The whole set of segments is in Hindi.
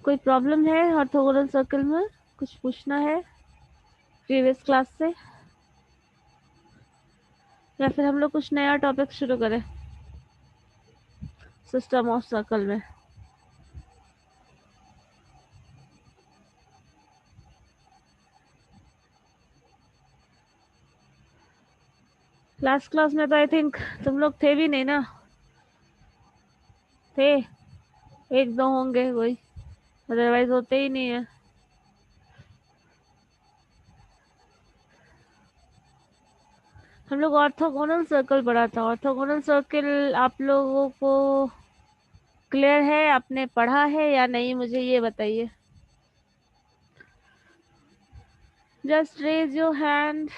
कोई प्रॉब्लम है ऑर्थोगोनल सर्कल में? कुछ पूछना है प्रीवियस क्लास से, या फिर हम लोग कुछ नया टॉपिक शुरू करें सिस्टम ऑफ सर्कल में? लास्ट क्लास में तो आई थिंक तुम लोग थे भी नहीं ना? थे, एक दो होंगे कोई, अदरवाइज होते ही नहीं है। हम लोग ऑर्थोगोनल सर्कल पढ़ा था। ऑर्थोगोनल सर्कल आप लोगों को क्लियर है? आपने पढ़ा है या नहीं, मुझे ये बताइए। Just raise your hand.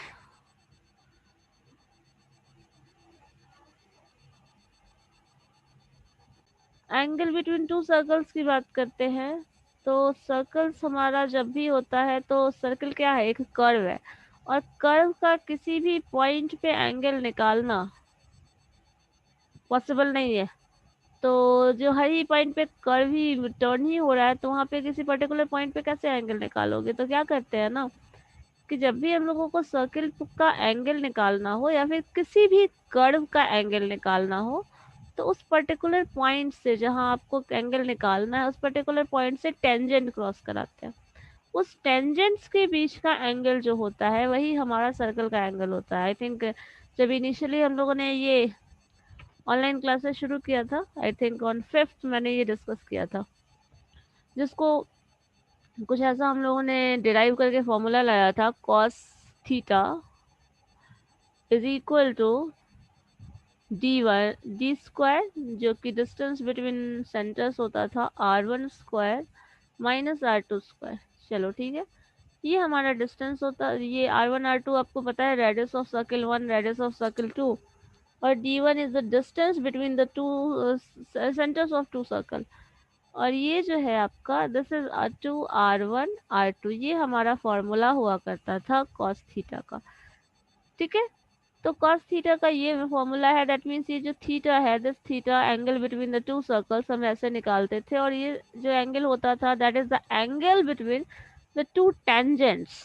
Angle between two circles की बात करते हैं। तो सर्कल्स हमारा जब भी होता है तो सर्कल क्या है, एक कर्व है, और कर्व का किसी भी पॉइंट पे एंगल निकालना पॉसिबल नहीं है। तो जो हर ही पॉइंट पे कर्व ही टर्न ही हो रहा है, तो वहां पे किसी पर्टिकुलर पॉइंट पे कैसे एंगल निकालोगे? तो क्या करते हैं ना, कि जब भी हम लोगों को सर्किल का एंगल निकालना हो या फिर किसी भी कर्व का एंगल निकालना हो, तो उस पर्टिकुलर पॉइंट से जहां आपको एंगल निकालना है, उस पर्टिकुलर पॉइंट से टेंजेंट क्रॉस कराते हैं। उस टेंजेंट्स के बीच का एंगल जो होता है वही हमारा सर्कल का एंगल होता है। आई थिंक जब इनिशियली हम लोगों ने ये ऑनलाइन क्लासेस शुरू किया था, आई थिंक ऑन 5th मैंने ये डिस्कस किया था, जिसको कुछ ऐसा हम लोगों ने डिराइव करके फॉर्मूला लाया था, cos theta is equal to d square, जो कि डिस्टेंस बिटवीन सेंटर्स होता था, r1 square minus r2 square. चलो ठीक है, ये हमारा डिस्टेंस होता है। ये r1 r2 आपको पता है, radius of circle 1, radius of circle 2, और d1 is the distance between the two centres of two circle. और ये जो है आपका, दिस इज r1 r2, ये हमारा फॉर्मूला हुआ करता था cos थीटा का। ठीक है, तो cos थीटा का ये फॉर्मूला है, दैट मीन्स ये जो थीटा है, this theta angle between the to circles, हम ऐसे निकालते थे, और ये जो एंगल होता था that is the angle between the to tangents.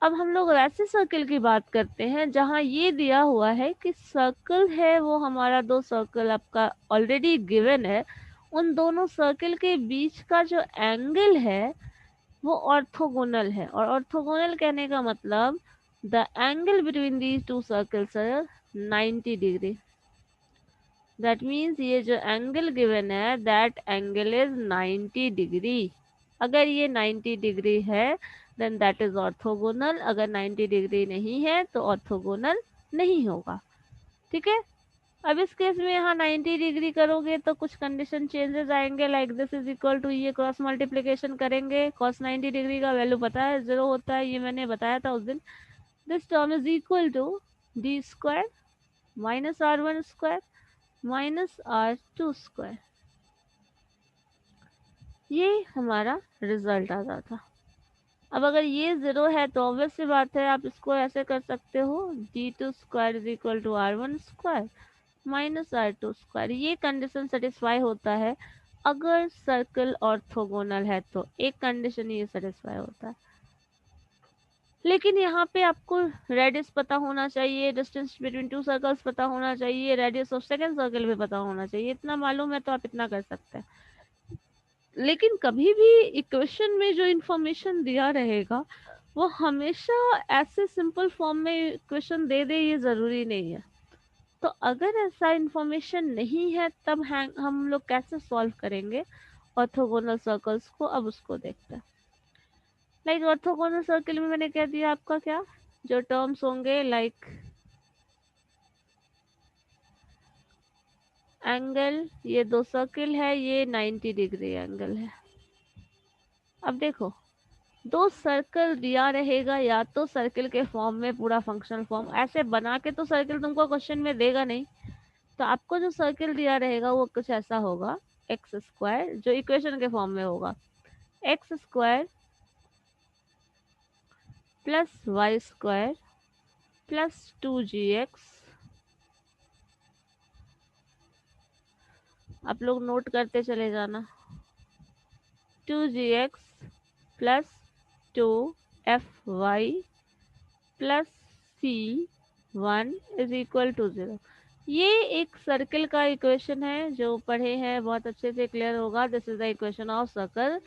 अब हम लोग वैसे सर्कल की बात करते हैं जहां ये दिया हुआ है कि सर्कल है वो हमारा, दो सर्कल आपका ऑलरेडी गिवन है, उन दोनों सर्कल के बीच का जो एंगल है वो ऑर्थोगोनल है। और ऑर्थोगोनल कहने का मतलब the angle between these two circles are 90 degree. That means ये जो एंगल गिवन है दैट एंगल इज 90 डिग्री। अगर ये 90 डिग्री है देन दैट इज ऑर्थोगोनल, अगर 90 डिग्री नहीं है तो ऑर्थोगोनल नहीं होगा। ठीक है, अब इस केस में यहाँ 90 डिग्री करोगे तो कुछ कंडीशन चेंजेस आएंगे, like this is equal to, ये क्रॉस मल्टीप्लीकेशन करेंगे, cos 90 डिग्री का वैल्यू पता है 0 होता है, ये मैंने बताया था उस दिन। This term is equal to d square minus r1 square minus r2 square. ये हमारा रिजल्ट आ जाता। अब अगर ये 0 है तो ऑब्वियस सी बात है, आप इसको ऐसे कर सकते हो, d2 square is equal to r1 square minus r2 square. ये कंडीशन सेटिस्फाई होता है अगर सर्कल ऑर्थोगोनल है, तो एक कंडीशन ये सेटिस्फाई होता है। लेकिन यहाँ पे आपको रेडियस पता होना चाहिए, डिस्टेंस बिटवीन टू सर्कल्स पता होना चाहिए, रेडियस ऑफ सेकंड सर्कल भी पता होना चाहिए। इतना मालूम है तो आप इतना कर सकते हैं। लेकिन कभी भी इक्वेशन में जो इंफॉर्मेशन दिया रहेगा वो हमेशा ऐसे सिंपल फॉर्म में इक्वेशन दे दे, ये जरूरी नहीं है। तो अगर ऐसा इंफॉर्मेशन नहीं है तब हम लोग कैसे सॉल्व करेंगे ऑर्थोगोनल सर्कल्स को, अब उसको देखते हैं। लाइक ऑर्थोगोनल सर्कल में मैंने कह दिया आपका क्या जो टर्म्स होंगे, लाइक एंगल, ये दो सर्कल है, ये 90 डिग्री एंगल है। अब देखो, दो सर्कल दिया रहेगा, या तो सर्कल के फॉर्म में पूरा फंक्शनल फॉर्म ऐसे बना के तो सर्कल तुमको क्वेश्चन में देगा नहीं। तो आपको जो सर्कल दिया रहेगा वो कुछ ऐसा होगा, एक्स स्क्वायर, जो इक्वेशन के फॉर्म में होगा, x square plus y square plus 2gx। आप लोग नोट करते चले जाना। 2gx plus 2fy plus c1 is equal to 0। ये एक सर्कल का इक्वेशन है, जो पढ़े हैं बहुत अच्छे से क्लियर होगा। This is the equation of circle.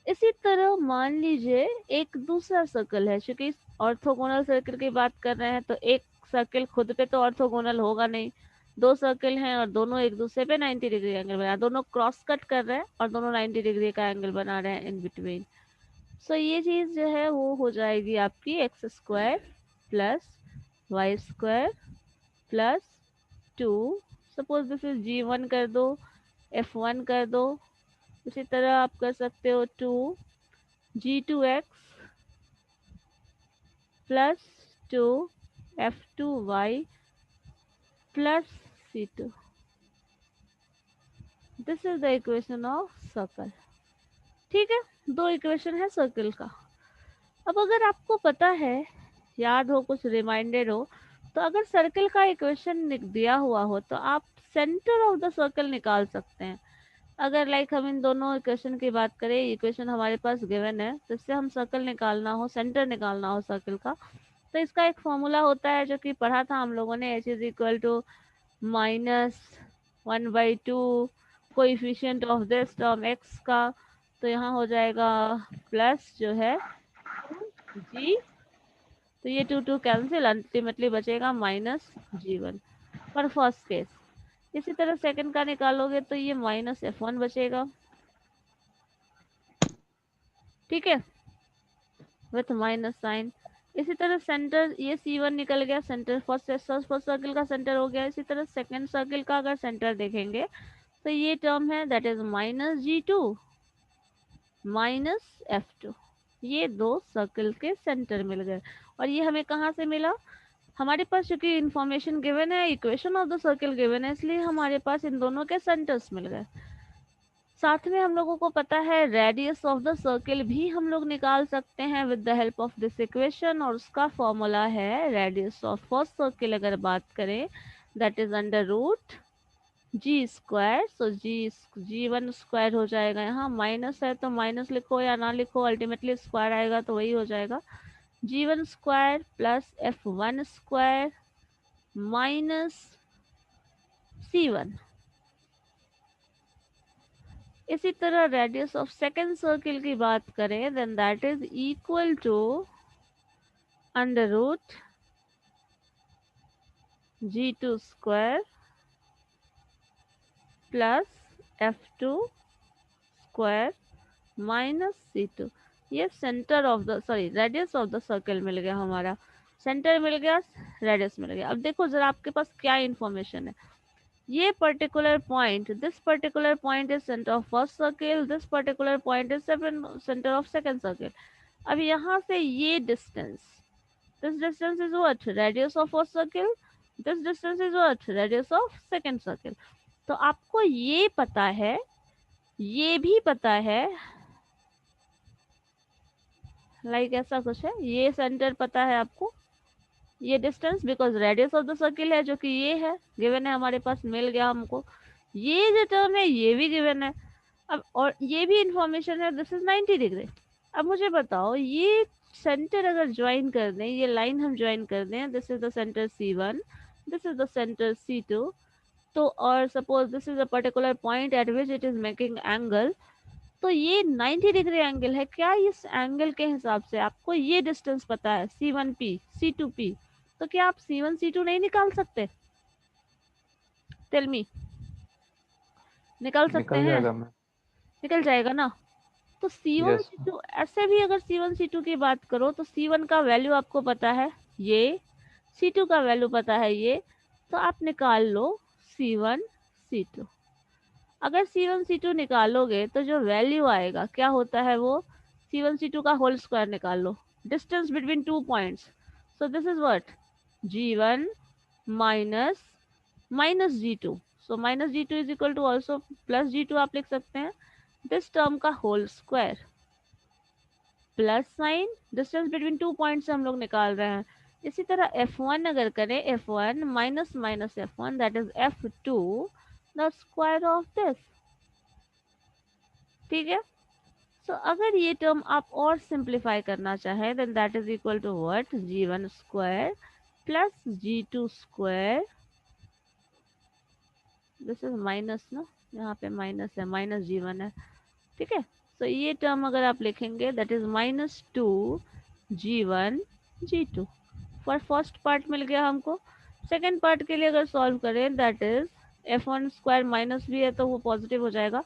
इसी तरह मान लीजिए एक दूसरा सर्कल है, क्योंकि ऑर्थोगोनल सर्कल की बात कर रहे हैं तो एक सर्कल खुद पे तो ऑर्थोगोनल होगा नहीं। दो सर्कल हैं और दोनों एक दूसरे पे 90 डिग्री एंगल बना, दोनों क्रॉस कट कर रहे हैं और दोनों 90 डिग्री का एंगल बना रहे हैं इन बिटवीन। सो ये चीज जो है वो हो जाएगी आपकी x square plus y square plus 2। Suppose this is g1 कर दो, f1 कर दो। इसी तरह आप कर सकते हो 2g2x plus 2f2y plus c2। This is the equation of circle. ठीक है, दो इक्वेशन है सर्कल का। अब अगर आपको पता है, याद हो, कुछ रिमाइंडेड हो, तो अगर सर्कल का इक्वेशन दिया हुआ हो तो आप सेंटर ऑफ द सर्कल निकाल सकते हैं। अगर लाइक हम इन दोनों इक्वेशन की बात करें, इक्वेशन हमारे पास गिवन है, तो इससे हम सर्कल निकालना हो, सेंटर निकालना हो सर्कल का, तो इसका एक फॉर्मूला होता है जो कि पढ़ा था हम लोगों ने, h is equal to -1/2 coefficient of this term x का। तो यहाँ हो जाएगा प्लस जो है g, तो ये 2 कैंसिल, अल्टीमेटली बचेगा -g1 फॉर फर्स्ट केस। इसी तरह सेकंड का निकालोगे तो ये -f1 बचेगा, ठीक है, विथ माइनस साइन। इसी तरह सेंटर, ये c1 निकल गया, सेंटर फर्स्ट सर्कल का सेंटर हो गया। इसी तरह सेकंड सर्कल का अगर सेंटर देखेंगे तो ये टर्म है, दैट इज -g2 -f2। ये दो सर्कल के सेंटर मिल गए। और ये हमें कहाँ से मिला? हमारे पास चूंकि इंफॉर्मेशन गिवन है, equation of the circle given है, इसलिए हमारे पास इन दोनों के सेंटर्स मिल गए। साथ में हम लोगों को पता है रेडियस ऑफ द सर्कल भी हम लोग निकाल सकते हैं with the help of this equation, और उसका फॉर्मूला है रेडियस ऑफ फर्स्ट सर्कल अगर बात करें, that is under root g square. So जी1 स्क्वायर हो जाएगा, यहाँ माइनस है तो माइनस लिखो या ना लिखो, अल्टीमेटली स्क्वायर आएगा तो वही हो जाएगा, g1 square plus f1 square minus c1। इसी तरह रेडियस ऑफ सेकेंड सर्किल की बात करें, then that is equal to under root g2 square plus f2 square minus c2। ये centre of the, sorry, radius of the circle मिल गया हमारा, सेंटर मिल गया, रेडियस मिल गया। अब देखो जरा आपके पास क्या इंफॉर्मेशन है। ये particular point, this particular point is centre of first circle, this particular point is centre of second circle. अब यहाँ से ये distance, this distance is what, radius of first circle, this distance is what, radius of second circle. तो आपको ये पता है, ये भी पता है, लाइक ऐसा कुछ है, ये सेंटर पता है आपको, ये distance, because radius of the circle है जो कि ये है, गिवन है हमारे पास, मिल गया हमको। ये जो टर्म है ये भी गिवन है। अब और ये भी इंफॉर्मेशन है, दिस इज 90 डिग्री। अब मुझे बताओ, ये सेंटर अगर ज्वाइन कर दें, ये लाइन हम ज्वाइन कर दें, this is the centre C1, this is the centre C2, तो और suppose this is a particular point eight which it is making angle, तो ये 90 डिग्री एंगल है। क्या इस एंगल के हिसाब से आपको ये डिस्टेंस पता है, C1P C2P, तो क्या आप C1 C2 नहीं निकाल सकते? टेल मी, निकाल सकते निकल हैं? जाएगा मैं। निकल जाएगा ना। तो C1 यस। C2 ऐसे भी अगर C1 C2 की बात करो तो C1 का वैल्यू आपको पता है ये, C2 का वैल्यू पता है ये, तो आप निकाल लो C1 C2। अगर C1 C2 निकालोगे तो जो वैल्यू आएगा क्या होता है वो, C1 C2 का होल स्क्वायर निकाल लो, distance between two points. So this is what, G1 minus minus G2। So minus G2 is equal to also plus G2 आप लिख सकते हैं, दिस टर्म का whole square plus sign, distance between two points हम लोग निकाल रहे हैं। इसी तरह F1 अगर करें, F1 minus minus F1 that is F2 the square of this, ठीक है। सो अगर ये टर्म आप और सिंप्लीफाई करना चाहें then that is equal to what, g1 square plus g2 square, this is minus ना, यहाँ पे माइनस है, माइनस g1 है, ठीक है। सो ये टर्म अगर आप लिखेंगे that is minus 2g1 g2 for first part मिल गया हमको। सेकेंड पार्ट के लिए अगर सॉल्व करें that is f1 square, minus भी है तो वो पॉजिटिव हो जाएगा,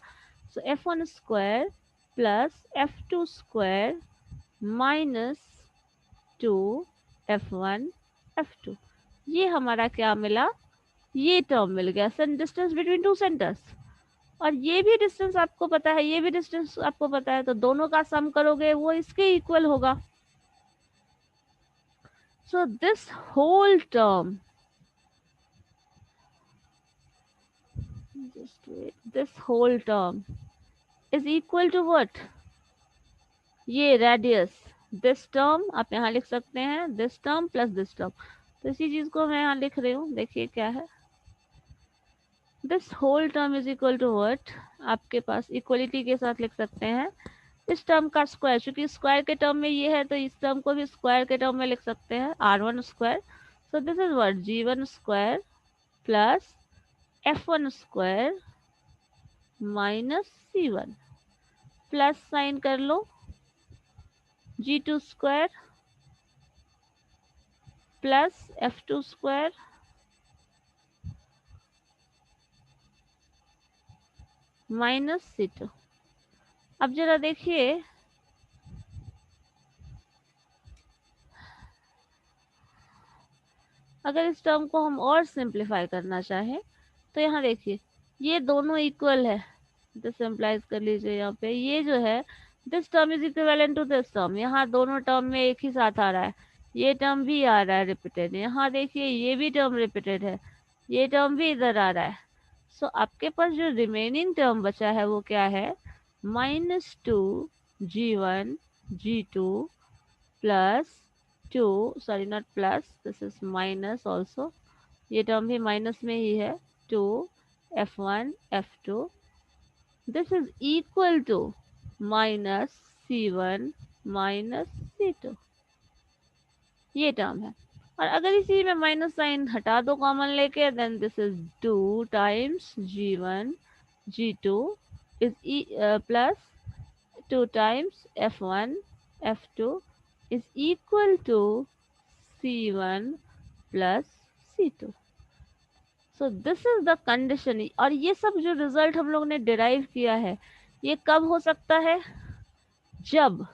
सो f1 square plus f2 square minus 2 f1 f2, ये हमारा क्या मिला, ये टर्म मिल गया, डिस्टेंस बिटवीन टू सेंटर्स। और ये भी डिस्टेंस आपको पता है, ये भी डिस्टेंस आपको पता है, तो दोनों का सम करोगे वो इसके इक्वल होगा। So this whole term, just wait, this whole term is equal to what, ये रेडियस, दिस टर्म आप यहाँ लिख सकते हैं, this term plus this term, तो इसी चीज को मैं यहाँ लिख रही हूँ, देखिए क्या है, this whole term is equal to what, आपके पास इक्वलिटी के साथ लिख सकते हैं इस टर्म का स्क्वायर, क्योंकि स्क्वायर के टर्म में ये है तो इस टर्म को भी स्क्वायर के टर्म में लिख सकते हैं, r1 square, so this is what, g1 square plus f1 square minus c1, plus sign कर लो, g2 square plus f2 square minus c2। अब जरा देखिए, अगर इस टर्म को हम और सिंप्लीफाई करना चाहें तो यहाँ देखिए ये दोनों इक्वल है, तो सिंप्लाइज कर लीजिए, यहाँ पे ये जो है this term is equivalent to this term, यहाँ दोनों टर्म में एक ही साथ आ रहा है, ये टर्म भी आ रहा है रिपीटेड, यहाँ देखिए ये भी टर्म रिपीटेड है, ये टर्म भी इधर आ रहा है। सो आपके पास जो रिमेनिंग टर्म बचा है वो क्या है, -2g1 g2 plus 2, sorry not plus, this is minus also, ये टर्म भी माइनस में ही है, 2 f1 f2, this is equal to minus c1 minus c2, ये टर्म है। और अगर इसी में माइनस साइन हटा दो कॉमन लेके, then this is 2 times g1 g2 is plus 2 times f1 f2 is equal to c1 plus c2। So this is the condition. और ये सब जो रिजल्ट हम लोग ने डिराइव किया है ये कब हो सकता है, जब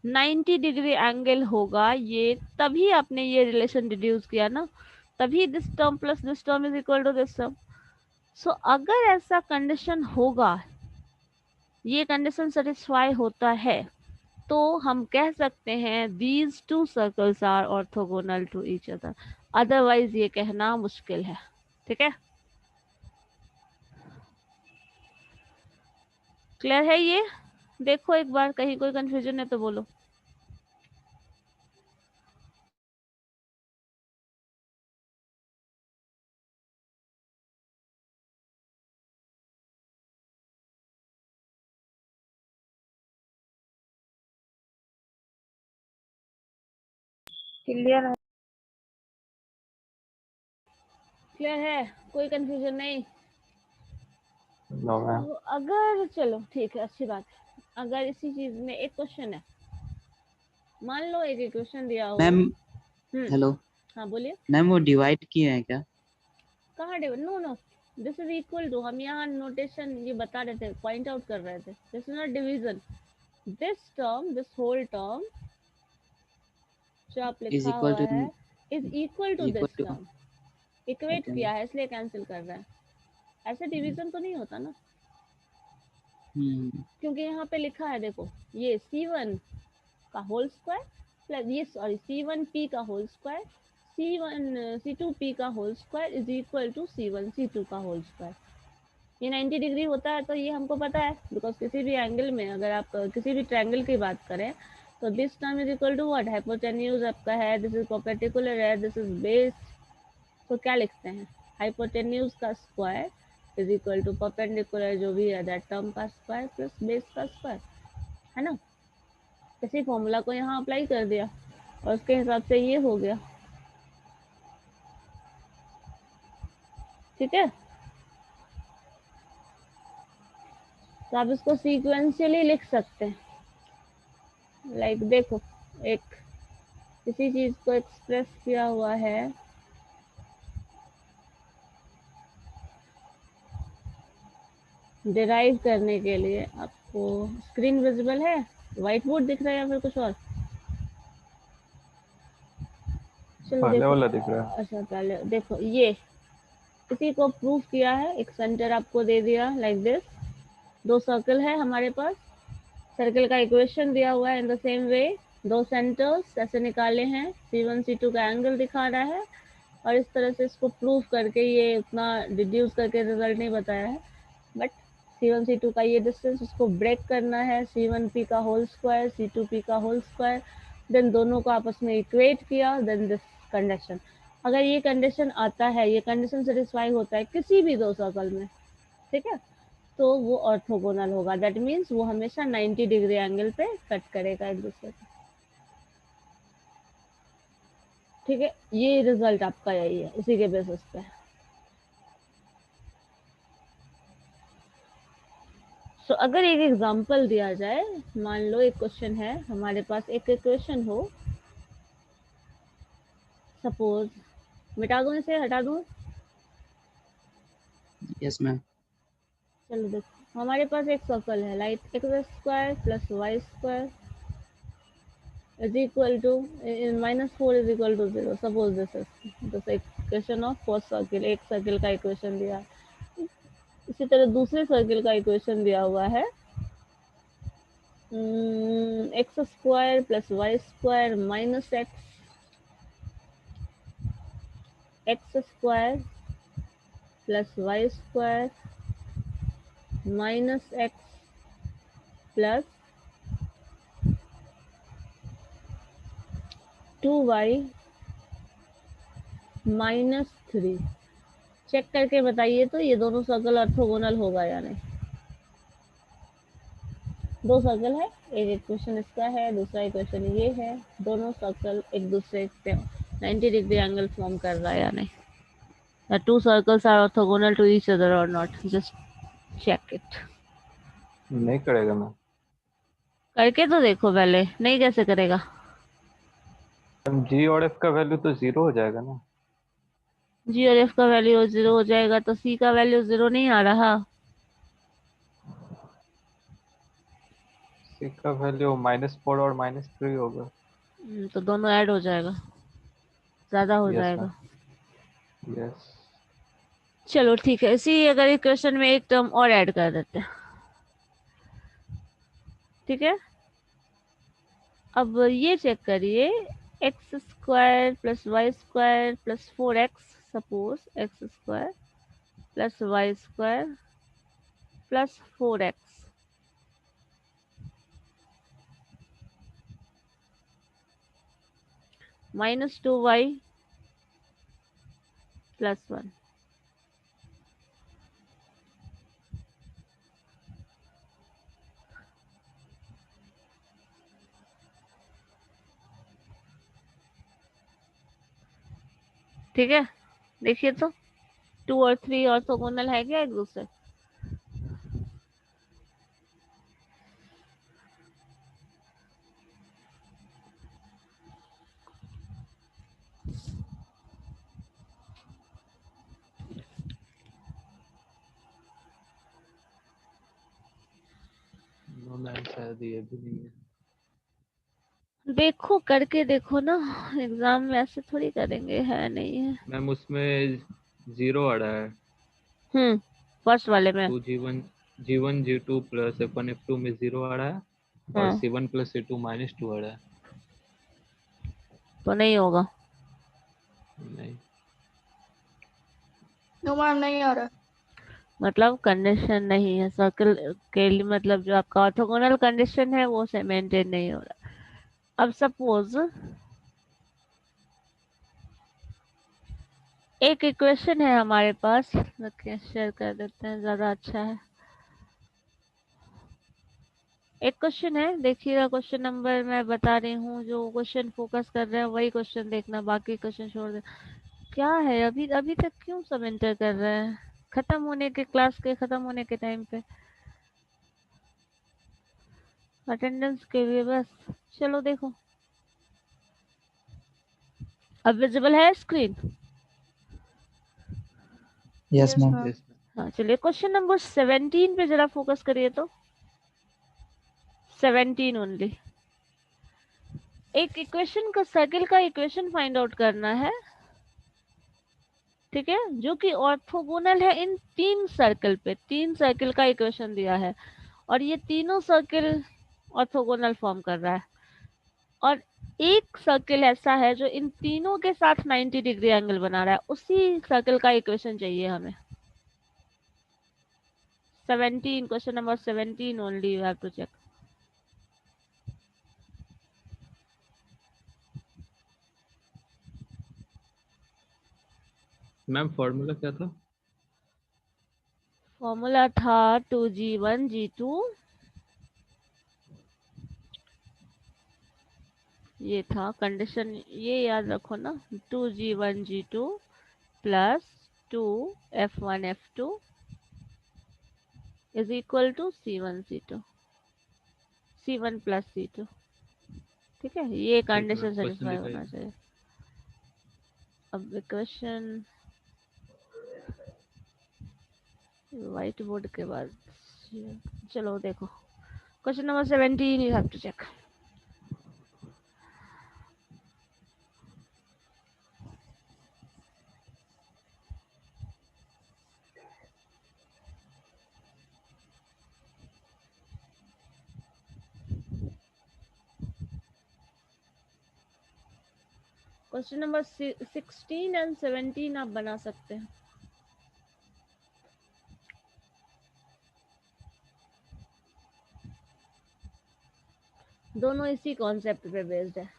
90 डिग्री एंगल होगा ये, तभी आपने ये रिलेशन डिड्यूस किया ना, तभी this term plus this term is equal to this term. So अगर ऐसा कंडीशन होगा, ये कंडीशन सेटिस्फाई होता है, तो हम कह सकते हैं these two circles are orthogonal to each other, otherwise ये कहना मुश्किल है, ठीक है। क्लियर है ये, देखो एक बार कहीं कोई कंफ्यूजन है तो बोलो। क्लियर है, क्लियर है, कोई कंफ्यूजन नहीं। तो अगर चलो ठीक है, अच्छी बात है, अगर इसी चीज में एक क्वेश्चन है, मान लो एक इक्वेशन दिया हुआ मैम है। हेलो हाँ बोलिए। मैम, वो डिवाइड किए हैं क्या? कहाँ divide, no no, this is equal to, हम यहाँ नोटेशन ये बता रहे थे, पॉइंट आउट कर रहे थे, this is not division, this term, this whole term जो आप इज लिखा इक्वल हुआ टू है is equal to equal this to term, equate okay किया है इसलिए कैंसिल कर रहे हैं, ऐसे डिवीजन तो नहीं होता ना, क्योंकि यहाँ पे लिखा है देखो, ये C1 का होल स्क्वायर प्लस ये सॉरी C1p का होल स्क्वायर, C2p का whole square is equal to C1 C2 का होल स्क्वायर। ये 90 डिग्री होता है तो ये हमको पता है, बिकॉज किसी भी एंगल में अगर आप किसी भी ट्रायंगल की बात करें तो this term is equal to what, hypotenuse आपका है, दिस इज परपेंडिकुलर है, दिस इज बेस, तो क्या लिखते हैं, हाइपोटेन्यूज का square is equal to perpendicular जो भी है दैट टर्म का स्क्वायर प्लस बेस का स्क्वायर, है ना। इसी फॉर्मूला को यहाँ अप्लाई कर दिया और उसके हिसाब से ये हो गया। ठीक है, तो आप इसको सीक्वेंशियली लिख सकते हैं। लाइक देखो, एक किसी चीज को एक्सप्रेस किया हुआ है, डिराइव करने के लिए। आपको स्क्रीन विजिबल है, व्हाइट बोर्ड दिख रहा है या फिर कुछ और? चलो पहले देखो, वाला दिख रहा है। अच्छा पहले देखो, ये इसी को प्रूफ किया है। एक सेंटर आपको दे दिया लाइक दिस, दो सर्कल है हमारे पास, सर्कल का इक्वेशन दिया हुआ है इन द सेम वे, दो सेंटर्स ऐसे निकाले हैं, C1 C2 का एंगल दिखा रहा है, और इस तरह से इसको प्रूफ करके ये उतना डिड्यूस करके रिजल्ट नहीं बताया है, बट C1 C2 का ये डिस्टेंस उसको ब्रेक करना है, C1P का होल स्क्वायर C2P का होल स्क्वायर, देन दोनों को आपस में इक्वेट किया, देन दिस कंडीशन। अगर ये कंडीशन आता है, ये कंडीशन सेटिस्फाई होता है किसी भी दो सर्कल में, ठीक है, तो वो ऑर्थोगोनल होगा। दैट मीन्स वो हमेशा 90 डिग्री एंगल पे कट करेगा एक दूसरे को। ठीक है, ये रिजल्ट आपका यही है, उसी के बेसिस पे। सो अगर एक एग्जांपल दिया जाए, मान लो एक क्वेश्चन है हमारे पास, एक इक्वेशन हो, सपोज, मिटा दूं इसे, हटा दूं? Yes ma'am. चलो देखो, हमारे पास एक सर्कल है, like x square plus y square is equal to -4 is equal to 0. Suppose this is this equation of first circle, एक सर्कल का इक्वेशन दिया है। इसी तरह दूसरे सर्कल का इक्वेशन दिया हुआ है, x square plus y square minus x square plus y square minus x plus 2y minus 3। Check करके बताइए तो ये दोनों सर्कल ऑर्थोगोनल होगा या नहीं। दो सर्कल है, एक इक्वेशन इसका है, दूसरा इक्वेशन ये है, दोनों सर्कल एक दूसरे पे 90 डिग्री एंगल फॉर्म कर रहा है या नहीं। The two circles are orthogonal to each other or not. Just check it. नहीं करेगा मैं। करके तो देखो पहले, नहीं कैसे करेगा? जी और एफ का वैल्यू तो 0 हो जाएगा ना। जी और एफ का वैल्यू 0 हो जाएगा तो सी का वैल्यू 0 नहीं आ रहा। सी का वैल्यू -4 और -3 होगा। तो दोनों ऐड हो जाएगा, ज्यादा हो यस जाएगा। मैम। यस। चलो ठीक है, इसी अगर इक्वेशन में एक टर्म और ऐड कर देते हैं। ठीक है, अब ये चेक करिए, x square plus y square plus 4x, suppose x square plus y square plus 4x minus 2y plus 1। ठीक है, देखिए तो 2 और 3 ऑर्थोगोनल है क्या एक दूसरे? नो मैम, शायद ये भी नहीं है। देखो, करके देखो ना, एग्जाम में ऐसे थोड़ी करेंगे, है नहीं है। मैम उसमें 0 आ रहा है। फर्स्ट वाले में। 2G1 G2 plus F1 F2 में 0 आ रहा है, और हाँ, C1 प्लस C2 -2 आ रहा है। तो नहीं होगा। नहीं। नो मैम, नहीं आ रहा। मतलब कंडीशन नहीं है सर्कल के लिए, मतलब जो आपका ऑर्थोगोनल कंडीशन है वो से मेंटेन नहीं हो रहा। अब सपोज एक इक्वेशन है हमारे पास, शेयर कर देते हैं, ज्यादा अच्छा है। एक क्वेश्चन है, देखिएगा क्वेश्चन नंबर मैं बता रही हूँ, जो क्वेश्चन फोकस कर रहे हैं वही क्वेश्चन देखना, बाकी क्वेश्चन छोड़ दे। क्या है, अभी अभी तक क्यों सब एंटर कर रहे हैं, खत्म होने के, क्लास के खत्म होने के टाइम पे अटेंडेंस के लिए बस। चलो देखो, अब विजिबल है स्क्रीन? Yes ma'am. हाँ। yes, हाँ चलिए, क्वेश्चन नंबर 17 पे जरा फोकस करिए तो। 17 ओनली। एक इक्वेशन का, सर्किल का इक्वेशन फाइंड आउट करना है, ठीक है, जो कि ऑर्थोगोनल है इन 3 सर्कल पे। 3 सर्किल का इक्वेशन दिया है और ये तीनों सर्किल ऑर्थोगोनल फॉर्म कर रहा है, और एक सर्किल ऐसा है जो इन तीनों के साथ 90 डिग्री एंगल बना रहा है, उसी सर्किल का इक्वेशन चाहिए हमें। 17, question number 17 only you have to check. Ma'am formula क्या था? फॉर्मूला था 2G1 G2, ये था कंडीशन, ये याद रखो ना, 2G1 G2 plus 2F1 F2 is equal to C1 C2, C1 plus C2, ठीक है, ये ठीक है कंडीशन मैम, क्वेश्चन सेटिस्फाई दिखाइए। होना चाहिए। अब क्वेश्चन व्हाइट बोर्ड के बाद, चलो देखो, question number 17 you have to check. Question number 16 and 17 आप बना सकते हैं, दोनों इसी कॉन्सेप्ट पे बेस्ड है।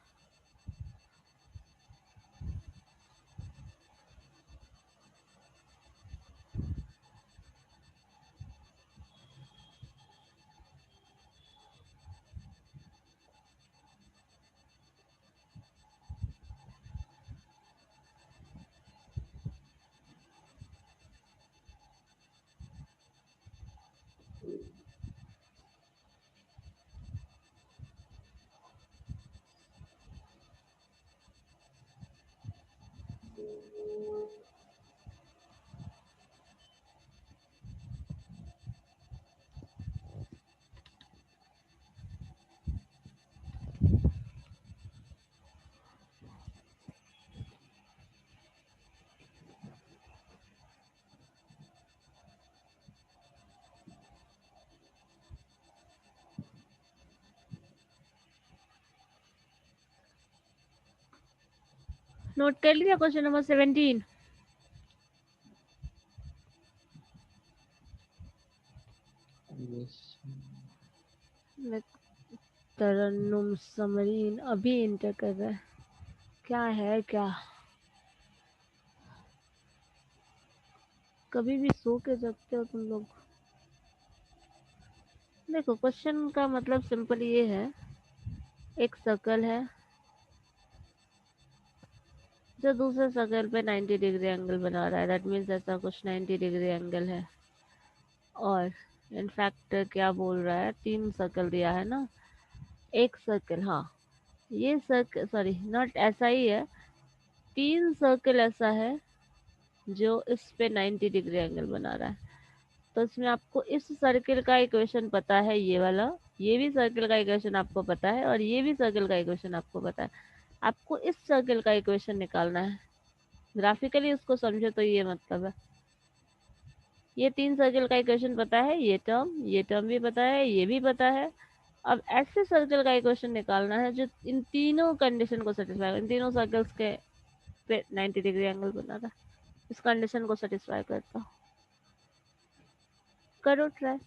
नोट कर लिया क्वेश्चन नंबर 17? यस। तरन्नुम समरीन अभी इंटर कर रहा है, क्या है क्या, कभी भी सो के जगते हो तुम लोग। देखो क्वेश्चन का मतलब सिंपल ये है, एक सर्कल है जो दूसरे सर्कल पे 90 डिग्री एंगल बना रहा है, दैट मीन्स ऐसा कुछ 90 डिग्री एंगल है। और इनफैक्ट क्या बोल रहा है, 3 सर्कल दिया है ना, एक सर्कल, हाँ ये सर्कल, सॉरी नॉट ऐसा ही है, 3 सर्कल ऐसा है जो इस पे 90 डिग्री एंगल बना रहा है। तो इसमें आपको इस सर्कल का इक्वेशन पता है, ये वाला, ये भी सर्कल का इक्वेशन आपको पता है, और ये भी सर्कल का इक्वेशन आपको पता है। आपको इस सर्कल का इक्वेशन निकालना है, ग्राफिकली उसको समझो तो ये मतलब है, ये 3 सर्कल का इक्वेशन पता है, ये टर्म भी पता है, ये भी पता है। अब ऐसे सर्कल का इक्वेशन निकालना है जो इन तीनों कंडीशन को सेटिस्फाई, इन तीनों सर्कल्स के पे 90 डिग्री एंगल बना रहा है, इस कंडीशन को सेटिस्फाई करता, करो ट्राई।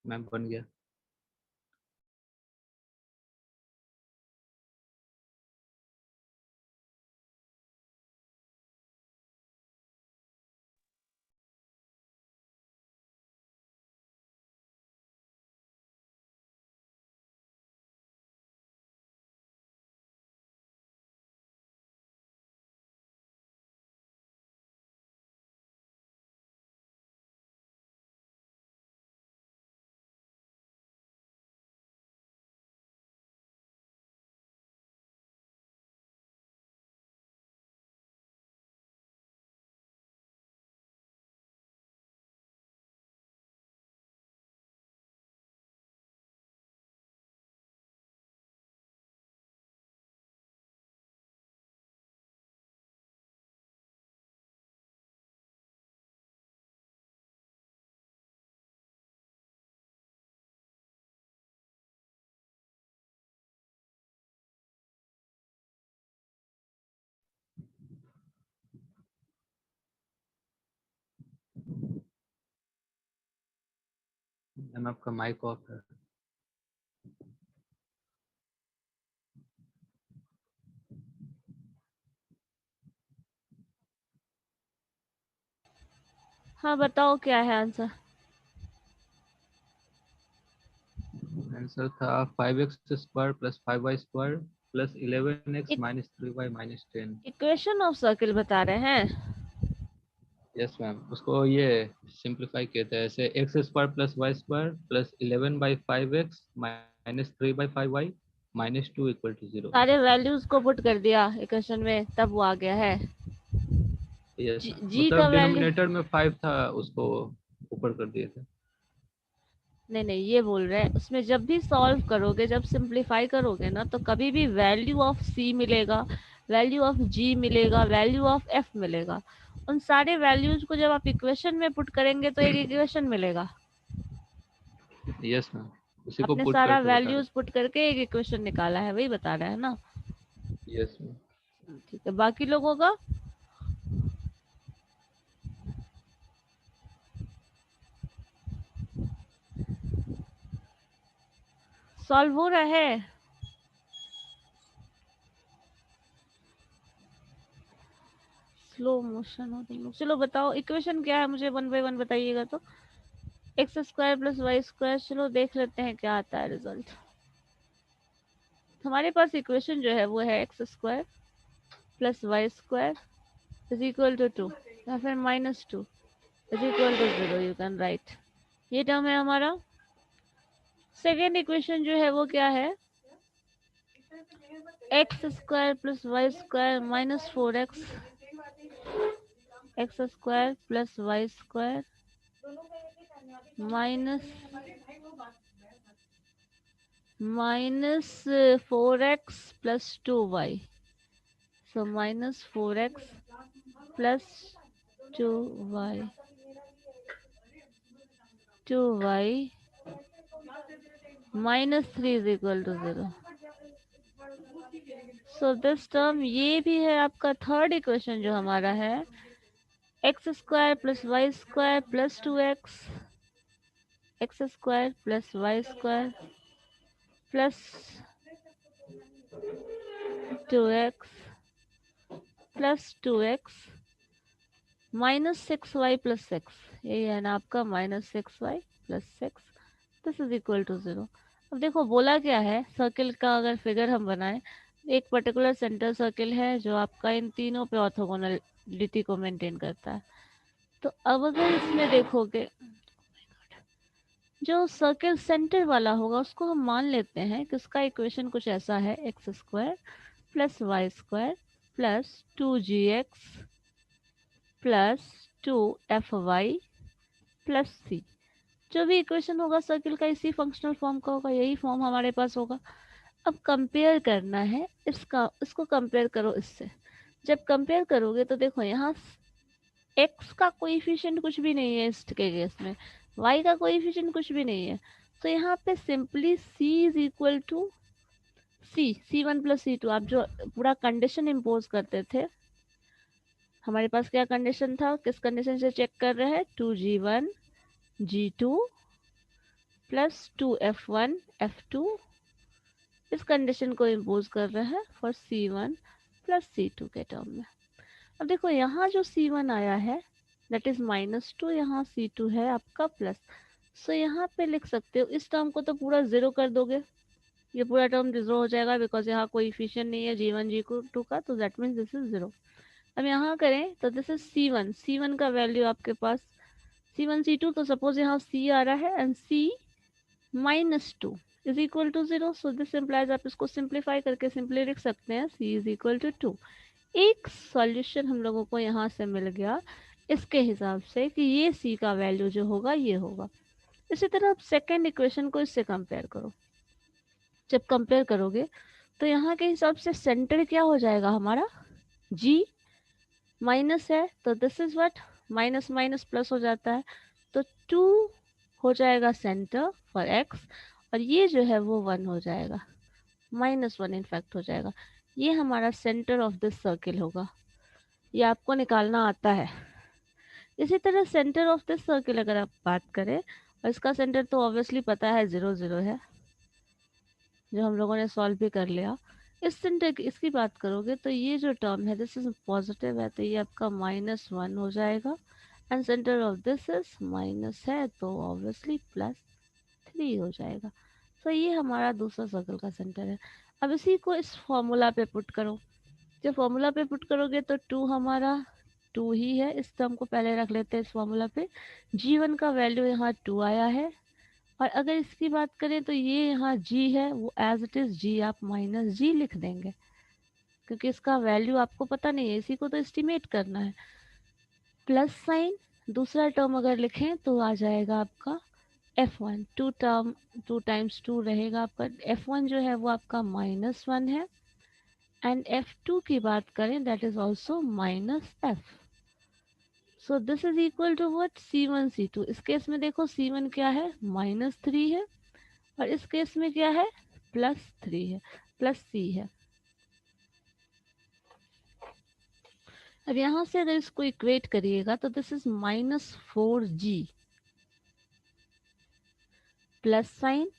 मैम बन गया। मैम आपका माइक ऑफ है। हाँ बताओ क्या है आंसर। आंसर था 5x² + 5y² + 11x - 3y - 10। Equation of circle बता रहे हैं। यस मैम, उसको ये सिंप्लीफाई किए थे ऐसे x² + y² + 11/5x - 3/5y - 2 = 0। सारे वैल्यूज को पुट कर दिया इक्वेशन में, तब वो आ गया है। यस जी, मैम, जी का मतलब वैल्यू डिनोमिनेटर में 5 था, उसको ऊपर कर दिए थे। नहीं नहीं, ये बोल रहे हैं उसमें जब भी सॉल्व करोगे, जब सिंप्लीफाई करोगे ना, तो कभी भी वैल्यू ऑफ सी मिलेगा, वैल्यू ऑफ जी मिलेगा, वैल्यू ऑफ एफ मिलेगा। उन सारे वैल्यूज को जब आप इक्वेशन में पुट करेंगे तो एक इक्वेशन मिलेगा। यस मैम, उसी को अपने पुट सारा करके बता वैल्यूज रहे। पुट करके एक इक्वेशन निकाला है, वही बता रहा है ना। Yes ma'am. ठीक है, बाकी लोगों का सॉल्व हो रहा है। स्लो मोशन हो तुम लोग। चलो बताओ इक्वेशन क्या है, मुझे वन बाय वन बताइएगा। तो x² + y², चलो देख लेते हैं क्या आता है रिजल्ट। हमारे पास इक्वेशन जो है वो है x² + y² = 2 या फिर -2 = 0। यू कैन राइट, ये टर्म है हमारा। सेकेंड इक्वेशन जो है वो क्या है, x² + y² - 4x x² + y² -4x + 2y। So -4x + 2y 2y -3 = 0। So this term, ये भी है आपका थर्ड इक्वेशन जो हमारा है, x² + y² + 2x x² + y² + 2x + 2x -6y + 6। यही है ना आपका -6y + 6। This is equal to 0। अब देखो बोला क्या है, सर्किल का अगर फिगर हम बनाएं, एक पर्टिकुलर सेंटर सर्किल है जो आपका इन तीनों पे ऑर्थोगोनलिटी को मेंटेन करता है। तो अब अगर इसमें देखोगे, जो सर्किल सेंटर वाला होगा उसको हम मान लेते हैं कि उसका इक्वेशन कुछ ऐसा है, x² + y² + 2gx + 2fy + c। जो भी इक्वेशन होगा सर्किल का इसी फंक्शनल फॉर्म का होगा, यही फॉर्म हमारे पास होगा। अब कंपेयर करना है इसको कंपेयर करो इससे। जब कंपेयर करोगे तो देखो यहाँ x का कोएफिशिएंट कुछ भी नहीं है इस केस में, y का कोएफिशिएंट कुछ भी नहीं है। तो यहाँ पे simply c is equal to c1 + c2। आप जो पूरा कंडीशन इम्पोज करते थे, हमारे पास क्या कंडीशन था, किस कंडीशन से चेक कर रहे हैं, 2g1 g2 plus 2f1 f2 इस कंडीशन को इम्पोज कर रहे हैं फॉर c1 प्लस c2 के टर्म में। अब देखो यहाँ जो c1 आया है दैट इज -2, यहाँ c2 है आपका प्लस। सो यहाँ पे लिख सकते हो, इस टर्म को तो पूरा जीरो कर दोगे, ये पूरा टर्म जीरो हो जाएगा बिकॉज यहाँ कोई इफिशियंट नहीं है g1 g2 का, तो that means this is zero. अब यहाँ करें तो दिस इज c1 का वैल्यू आपके पास c1 c2, तो सपोज यहाँ c आ रहा है and c -2 is equal to 0। So this implies, आप इसको सिंप्लीफाई करके सिंपली लिख सकते हैं c इज इक्वल टू 2। एक सॉल्यूशन हम लोगों को यहाँ से मिल गया इसके हिसाब से कि ये c का वैल्यू जो होगा ये होगा। इसी तरह आप सेकेंड इक्वेशन को इससे कंपेयर करो। जब कंपेयर करोगे तो यहाँ के हिसाब से सेंटर क्या हो जाएगा हमारा, g माइनस है तो this is what, minus minus plus हो जाता है, तो 2 हो जाएगा सेंटर फॉर x, और ये जो है वो 1 हो जाएगा, -1 इनफैक्ट हो जाएगा। ये हमारा सेंटर ऑफ दिस सर्किल होगा, ये आपको निकालना आता है। इसी तरह सेंटर ऑफ दिस सर्किल अगर आप बात करें, और इसका सेंटर तो ऑब्वियसली पता है 0 0 है, जो हम लोगों ने सॉल्व भी कर लिया। इस सेंटर की इसकी बात करोगे तो ये जो टर्म है दिस इज पॉजिटिव है, तो ये आपका -1 हो जाएगा, and centre of this is minus है तो ऑब्वियसली +3 हो जाएगा। तो ये हमारा दूसरा सर्कल का सेंटर है। अब इसी को इस फॉर्मूला पे पुट करो। जब फॉर्मूला पे पुट करोगे तो 2 हमारा 2 ही है, इस टर्म को पहले रख लेते हैं इस फॉर्मूला पे। g1 का वैल्यू यहाँ 2 आया है, और अगर इसकी बात करें तो ये यहाँ g है वो एज इट इज g आप -g लिख देंगे, क्योंकि इसका वैल्यू आपको पता नहीं है, इसी को तो एस्टिमेट करना है। प्लस साइन दूसरा टर्म अगर लिखें तो आ जाएगा आपका f1, 2 टाइम्स 2 रहेगा आपका, f1 जो है वो आपका -1 है, एंड f2 की बात करें that is also -f। So this is equal to what, c1 c2। इस केस में देखो c1 क्या है, -3 है, और इस केस में क्या है, +3 है, +c है। अब यहाँ से अगर इसको इक्वेट करिएगा तो this is -4g plus sign,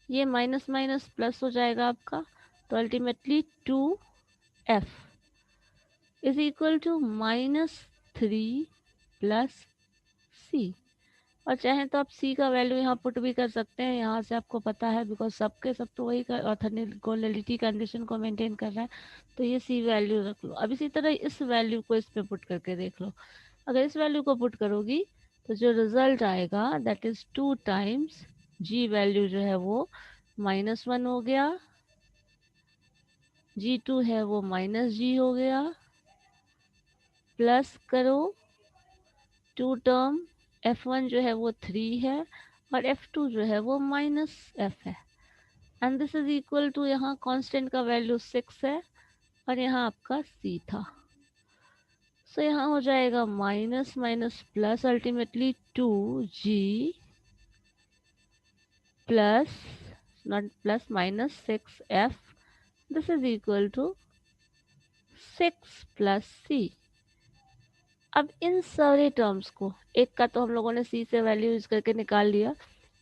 ये माइनस माइनस प्लस हो जाएगा आपका, तो ultimately 2f is equal to -3 + c। और चाहे तो आप c का वैल्यू यहाँ पुट भी कर सकते हैं, यहाँ से आपको पता है बिकॉज सबके सब तो वही ऑर्थोगोनैलिटी कंडीशन को मेंटेन कर रहा है, तो ये c वैल्यू रख लो। अब इसी तरह इस वैल्यू को इस पे पुट करके देख लो। अगर इस वैल्यू को पुट करोगी तो जो रिजल्ट आएगा that is 2 times g value जो है वो -1 हो गया, g2 है वो -g हो गया, प्लस करो 2 टर्म, f1 जो है वो 3 है, और f2 जो है वो -f है, and this is equal to, यहाँ कांस्टेंट का वैल्यू 6 है, और यहाँ आपका c था। सो यहाँ हो जाएगा minus minus plus, ultimately 2g plus not plus -6f, this is equal to 6 + c। अब इन सारे टर्म्स को, एक का तो हम लोगों ने c से वैल्यू यूज करके निकाल लिया,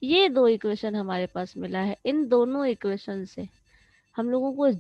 ये दो इक्वेशन हमारे पास मिला है, इन दोनों इक्वेशन से हम लोगों को